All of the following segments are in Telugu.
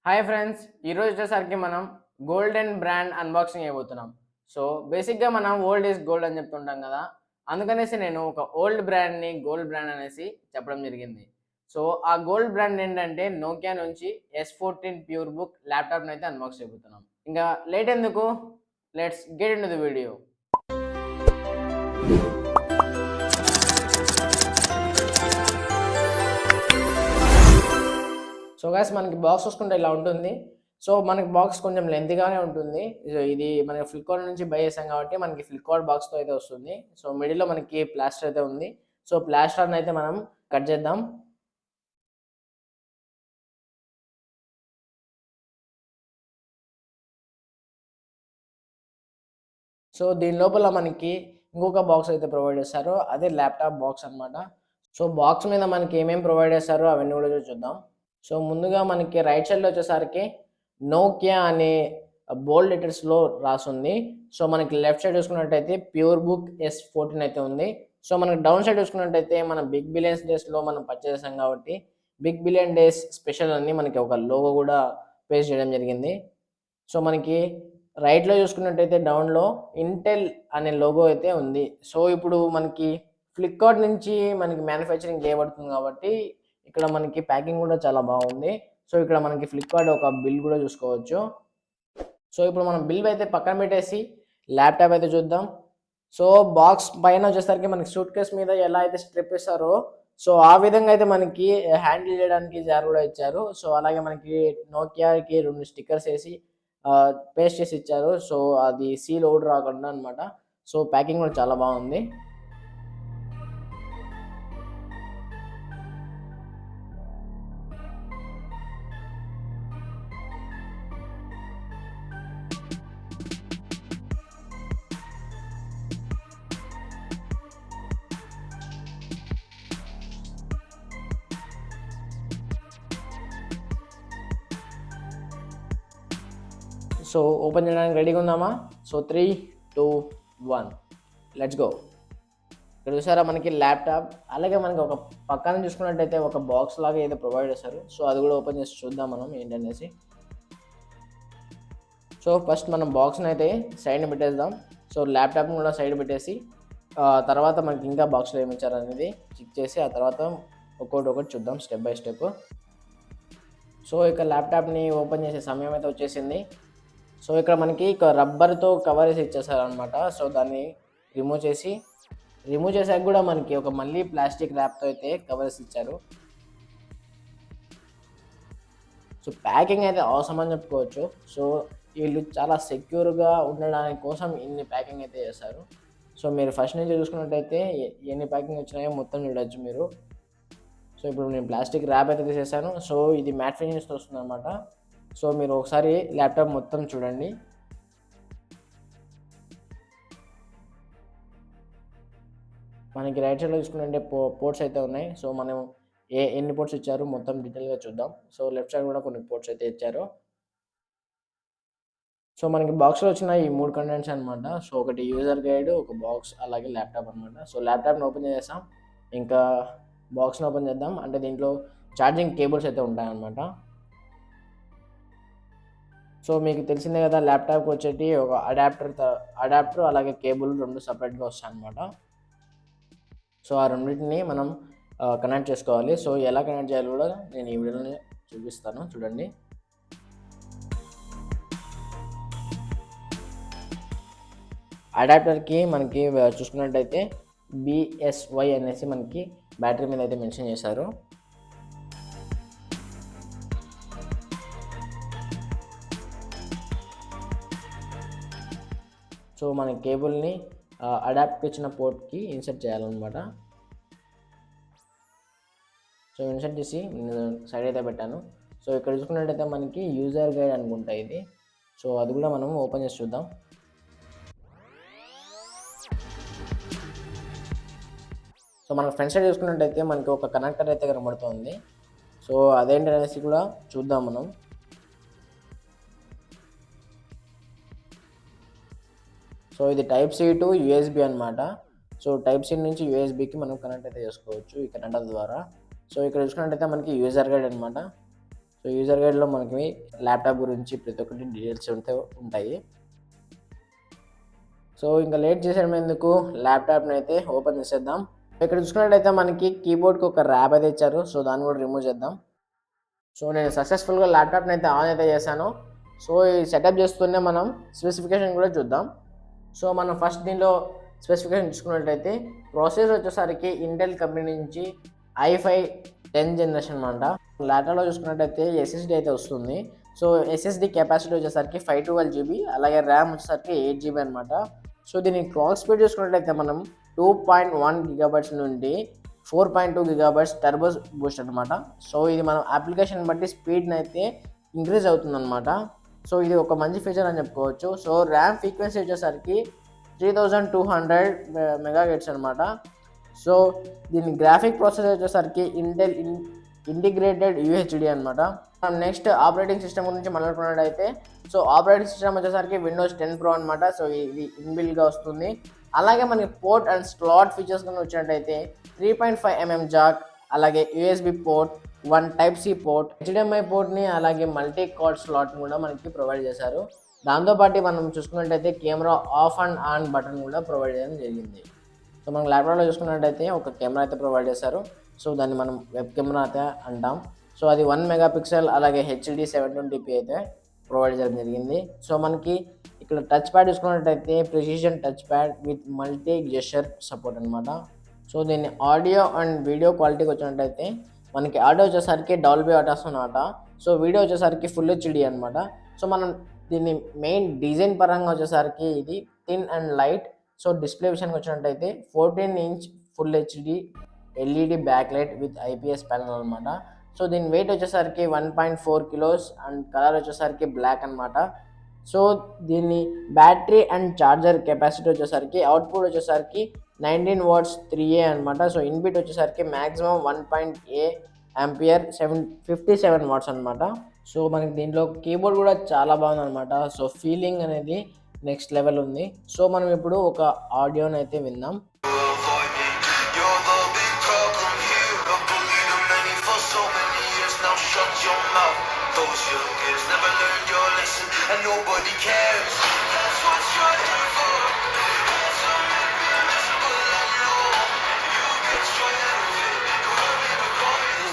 హాయ్ ఫ్రెండ్స్, ఈరోజు వచ్చేసరికి మనం గోల్డెన్ బ్రాండ్ అన్బాక్సింగ్ అయిపోతున్నాం. సో బేసిక్గా మనం ఓల్డ్ ఈజ్ గోల్డ్ అని చెప్తుంటాం కదా, అందుకనేసి నేను ఒక ఓల్డ్ బ్రాండ్ని గోల్డ్ బ్రాండ్ అనేసి చెప్పడం జరిగింది. సో ఆ గోల్డ్ బ్రాండ్ ఏంటంటే నోకియా నుంచి S14 ప్యూర్ బుక్ ల్యాప్టాప్ని అయితే అన్బాక్స్ అయిపోతున్నాం. ఇంకా లేట్ ఎందుకు, let's get in to the video. So guys, మనకి బాక్స్ చూసుకుంటే ఇలా ఉంటుంది. సో మనకి బాక్స్ కొంచెం లెంతీగానే ఉంటుంది. ఇది మనకి ఫ్లిప్కార్ట్ నుంచి బై చేసాం కాబట్టి మనకి ఫ్లిప్కార్ట్ బాక్స్తో అయితే వస్తుంది. సో మిడిల్లో మనకి ప్లాస్టర్ అయితే ఉంది. సో ప్లాస్టర్ని అయితే మనం కట్ చేద్దాం. సో దీని లోపల మనకి ఇంకొక బాక్స్ అయితే ప్రొవైడ్ చేస్తారు, అదే ల్యాప్టాప్ బాక్స్ అనమాట. సో బాక్స్ మీద మనకి ఏమేమి ప్రొవైడ్ చేస్తారో అవన్నీ కూడా చూద్దాం. సో ముందుగా మనకి రైట్ సైడ్లో వచ్చేసరికి నోకియా అనే బోల్డ్ లెటర్స్లో రాసుంది. సో మనకి లెఫ్ట్ సైడ్ చూసుకున్నట్టయితే ప్యూర్ బుక్ S14 అయితే ఉంది. సో మనకి డౌన్ సైడ్ చూసుకున్నట్టయితే మన బిగ్ బిలియన్స్ డేస్లో మనం పర్చేస్ చేసాం కాబట్టి బిగ్ బిలియన్ డేస్ స్పెషల్ అని మనకి ఒక లోగో కూడా పేస్ట్ చేయడం జరిగింది. సో మనకి రైట్లో చూసుకున్నట్టయితే డౌన్లో ఇంటెల్ అనే లోగో అయితే ఉంది. సో ఇప్పుడు మనకి ఫ్లిప్కార్ట్ నుంచి మనకి మ్యానుఫ్యాక్చరింగ్ చేయబడుతుంది కాబట్టి ఇక్కడ మనకి ప్యాకింగ్ కూడా చాలా బాగుంది. సో ఇక్కడ మనకి ఫ్లిప్కార్ట్ ఒక బిల్ కూడా చూసుకోవచ్చు. సో ఇప్పుడు మనం బిల్ అయితే పక్కన పెట్టేసి ల్యాప్టాప్ అయితే చూద్దాం. సో బాక్స్ పైన వచ్చేసరికి మనకి సూట్ కేస్ మీద ఎలా అయితే స్ట్రిప్ ఇస్తారో సో ఆ విధంగా అయితే మనకి హ్యాండిల్ చేయడానికి జార్ కూడా ఇచ్చారు. సో అలాగే మనకి నోకియాకి 2 స్టిక్కర్స్ వేసి పేస్ట్ చేసి ఇచ్చారు. సో అది సీల్ అవుట్ రాకుండా అనమాట. సో ప్యాకింగ్ కూడా చాలా బాగుంది. సో ఓపెన్ చేయడానికి రెడీగా ఉందామా? So 3, 2, 1 let's go. ఇక్కడ చూసారా మనకి ల్యాప్టాప్, అలాగే మనకి ఒక పక్కన చూసుకున్నట్టయితే ఒక బాక్స్ లాగా ఏదో ప్రొవైడ్ చేశారు. సో అది కూడా ఓపెన్ చేసి చూద్దాం మనం ఏంటనేసి. సో ఫస్ట్ మనం బాక్స్ని అయితే సైడ్ని పెట్టేద్దాం. సో ల్యాప్టాప్ని కూడా సైడ్ పెట్టేసి తర్వాత మనకి ఇంకా బాక్స్లో ఏమి ఇచ్చారు అనేది చెక్ చేసి ఆ తర్వాత ఒక్కొక్కటి చూద్దాం స్టెప్ బై స్టెప్. సో ఇక ల్యాప్టాప్ని ఓపెన్ చేసే సమయం అయితే వచ్చేసింది. సో ఇక్కడ మనకి రబ్బర్తో కవర్ వేసి ఇచ్చేసారు అనమాట. సో దాన్ని రిమూవ్ చేసాక కూడా మనకి ఒక మళ్ళీ ప్లాస్టిక్ ర్యాప్తో అయితే కవర్స్ ఇచ్చారు. సో ప్యాకింగ్ అయితే అవసరం అని చెప్పుకోవచ్చు. సో వీళ్ళు చాలా సెక్యూర్గా ఉండడానికి కోసం ఇన్ని ప్యాకింగ్ అయితే చేస్తారు. సో మీరు ఫస్ట్ నుంచి చూసుకున్నట్టయితే ఎన్ని ప్యాకింగ్ వచ్చినాయో మొత్తం చూడొచ్చు మీరు. సో ఇప్పుడు నేను ప్లాస్టిక్ ర్యాప్ అయితే తీసేసాను. సో ఇది మ్యాట్ ఫినిష్తో వస్తుంది అనమాట. సో మీరు ఒకసారి ల్యాప్టాప్ మొత్తం చూడండి. మనకి రైట్ సైడ్లో చూసుకుంటే పోర్ట్స్ అయితే ఉన్నాయి. సో మనం ఎన్ని పోర్ట్స్ ఇచ్చారు మొత్తం డీటెయిల్గా చూద్దాం. సో లెఫ్ట్ సైడ్ కూడా కొన్ని పోర్ట్స్ అయితే ఇచ్చారు. సో మనకి బాక్స్లో వచ్చిన ఈ 3 కంటెంట్స్ అనమాట. సో ఒకటి యూజర్ గైడ్, ఒక బాక్స్, అలాగే ల్యాప్టాప్ అనమాట. సో ల్యాప్టాప్ని ఓపెన్ చేసాం, ఇంకా బాక్స్ని ఓపెన్ చేద్దాం. అంటే దీంట్లో ఛార్జింగ్ కేబుల్స్ అయితే ఉంటాయన్నమాట. సో మీకు తెలిసిందే కదా, ల్యాప్టాప్కి వచ్చేటి ఒక అడాప్టర్ అలాగే కేబుల్ 2 సపరేట్గా వస్తాయి అనమాట. సో ఆ రెండింటిని మనం కనెక్ట్ చేసుకోవాలి. సో ఎలా కనెక్ట్ చేయాలి కూడా నేను ఈ వీడియోలో చూపిస్తాను, చూడండి. అడాప్టర్కి మనకి చూసుకున్నట్టయితే BSY అనేసి మనకి బ్యాటరీ మీద అయితే మెన్షన్ చేశారు. సో మన కేబుల్ని అడాప్ట్ ఇచ్చిన పోర్ట్కి ఇన్సర్ట్ చేయాలన్నమాట. సో ఇన్సర్ట్ చేసి సైడ్ అయితే పెట్టాను. సో ఇక్కడ చూసుకున్నట్టయితే మనకి యూజర్ గైడ్ అనుకుంటా ఇది. సో అది కూడా మనం ఓపెన్ చేసి చూద్దాం. సో మన ఫ్రంట్ సైడ్ చూసుకున్నట్టయితే మనకి ఒక కనెక్టర్ అయితే కనబడుతుంది. సో అదేంటనేసి కూడా చూద్దాం మనం. సో ఇది టైప్ సి టు USB అనమాట. సో టైప్ సి నుంచి యూఎస్బీకి మనం కనెక్ట్ అయితే చేసుకోవచ్చు ఈ కనెక్టర్ ద్వారా. సో ఇక్కడ చూసుకున్నట్టయితే మనకి యూజర్ గైడ్ అనమాట. సో యూజర్ గైడ్లో మనకి ల్యాప్టాప్ గురించి ప్రతి ఒక్కటి డీటెయిల్స్ ఉంటాయి. సో ఇంకా లేట్ చేసేయడం ఎందుకు, ల్యాప్టాప్ని అయితే ఓపెన్ చేసేద్దాం. ఇక్కడ చూసుకున్నట్టయితే మనకి కీబోర్డ్కి ఒక ర్యాప్ అయితే ఇచ్చారు. సో దాన్ని కూడా రిమూవ్ చేద్దాం. సో నేను సక్సెస్ఫుల్గా ల్యాప్టాప్ని అయితే ఆన్ అయితే చేశాను. సో ఈ సెటప్ చేస్తూనే మనం స్పెసిఫికేషన్ కూడా చూద్దాం. సో మనం ఫస్ట్ దీనిలో స్పెసిఫికేషన్ చూసుకున్నట్టయితే ప్రాసెసర్ వచ్చేసరికి ఇంటెల్ కంపెనీ నుంచి i5 10th జనరేషన్ అనమాట. ల్యాప్టాప్లో చూసుకున్నట్టయితే ఎస్ఎస్డి అయితే వస్తుంది. సో ఎస్ఎస్డి కెపాసిటీ వచ్చేసరికి 512 GB, అలాగే ర్యామ్ వచ్చేసరికి 8 GB అనమాట. సో దీని క్లాక్ స్పీడ్ చూసుకున్నట్టయితే మనం 2.1 GHz నుండి 4.2 GHz టర్బో బూస్ట్ అనమాట. సో ఇది మనం అప్లికేషన్ బట్టి స్పీడ్ని అయితే ఇంక్రీజ్ అవుతుందన్నమాట. సో ఇది ఒక మంచి ఫీచర్ అని చెప్పుకోవచ్చు. సో ర్యామ్ ఫ్రీక్వెన్సీ వచ్చేసరికి 3200 MHz అనమాట. సో దీని గ్రాఫిక్ ప్రాసెసర్ వచ్చేసరికి ఇంటెల్ ఇంటిగ్రేటెడ్ యూహెచ్డి అనమాట. నెక్స్ట్ ఆపరేటింగ్ సిస్టమ్ గురించి మాట్లాడుకున్నట్టయితే సో ఆపరేటింగ్ సిస్టమ్ వచ్చేసరికి విండోస్ 10 Pro అనమాట. సో ఇది ఇన్బిల్డ్గా వస్తుంది. అలాగే మనకి పోర్ట్ అండ్ స్లాట్ ఫీచర్స్ కనుక వచ్చినట్టయితే 3.5mm జాక్, అలాగే USB port, 1 Type-C port, HDMI పోర్ట్ని, అలాగే మల్టీ కార్డ్ స్లాట్ని కూడా మనకి ప్రొవైడ్ చేశారు. దాంతోపాటు మనం చూసుకున్నట్టయితే camera off and on button కూడా ప్రొవైడ్ చేయడం జరిగింది. సో మనం ల్యాప్టాప్లో చూసుకున్నట్టయితే ఒక కెమెరా అయితే ప్రొవైడ్ చేశారు. సో దాన్ని మనం వెబ్ కెమెరా అయితే అంటాం. సో అది 1 MP, అలాగే HD 720p అయితే ప్రొవైడ్ చేయడం జరిగింది. సో మనకి ఇక్కడ టచ్ ప్యాడ్ చూసుకున్నట్టయితే precision touch pad with multi gesture support అనమాట. సో దీన్ని ఆడియో అండ్ వీడియో క్వాలిటీకి వచ్చినట్టయితే మనకి ఆడియో వచ్చేసరికి డాల్బీ అటాస్ అనమాట. సో వీడియో వచ్చేసరికి ఫుల్ హెచ్డి అనమాట. సో మనం దీన్ని మెయిన్ డిజైన్ పరంగా వచ్చేసరికి ఇది thin and light. So display విషయానికి వచ్చినట్టయితే 14-inch full HD LED back light with IPS panel అనమాట. సో దీని వెయిట్ వచ్చేసరికి 1.4 kilos అండ్ కలర్ వచ్చేసరికి బ్లాక్ అనమాట. సో దీన్ని బ్యాటరీ అండ్ ఛార్జర్ కెపాసిటీ వచ్చేసరికి అవుట్పుట్ వచ్చేసరికి 19 watts 3A అనమాట. సో ఇన్బిట్ వచ్చేసరికి మ్యాక్సిమం 1.8 ఆంపియర్ 57 watts అనమాట. సో మనకి దీంట్లో కీబోర్డ్ కూడా చాలా బాగుంది అనమాట. సో ఫీలింగ్ అనేది నెక్స్ట్ లెవెల్ ఉంది. సో మనం ఇప్పుడు ఒక ఆడియోని అయితే విందాం.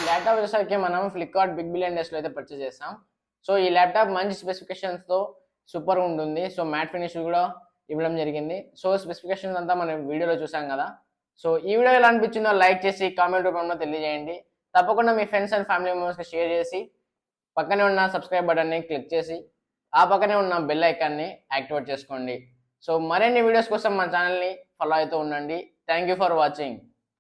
ల్యాప్టాప్ వచ్చేసరికి మనం ఫ్లిప్కార్ట్ బిగ్ బిలియన్ డేస్లో అయితే పర్చేస్ చేస్తాం. సో ఈ ల్యాప్టాప్ మంచి స్పెసిఫికేషన్స్తో సూపర్గా ఉంటుంది. సో మ్యాట్ ఫినిష్ కూడా ఇవ్వడం జరిగింది. సో స్పెసిఫికేషన్స్ అంతా మనం వీడియోలో చూసాం కదా. సో ఈ వీడియో ఎలా అనిపించిందో లైక్ చేసి కామెంట్ రూపంలో తెలియజేయండి. తప్పకుండా మీ ఫ్రెండ్స్ అండ్ ఫ్యామిలీ మెంబర్స్కి షేర్ చేసి పక్కనే ఉన్న సబ్స్క్రైబ్ బటన్ని క్లిక్ చేసి ఆ పక్కనే ఉన్న బెల్ ఐకాన్ని యాక్టివేట్ చేసుకోండి. సో మరిన్ని వీడియోస్ కోసం మన ఛానల్ని ఫాలో అవుతూ ఉండండి. Thank you for watching.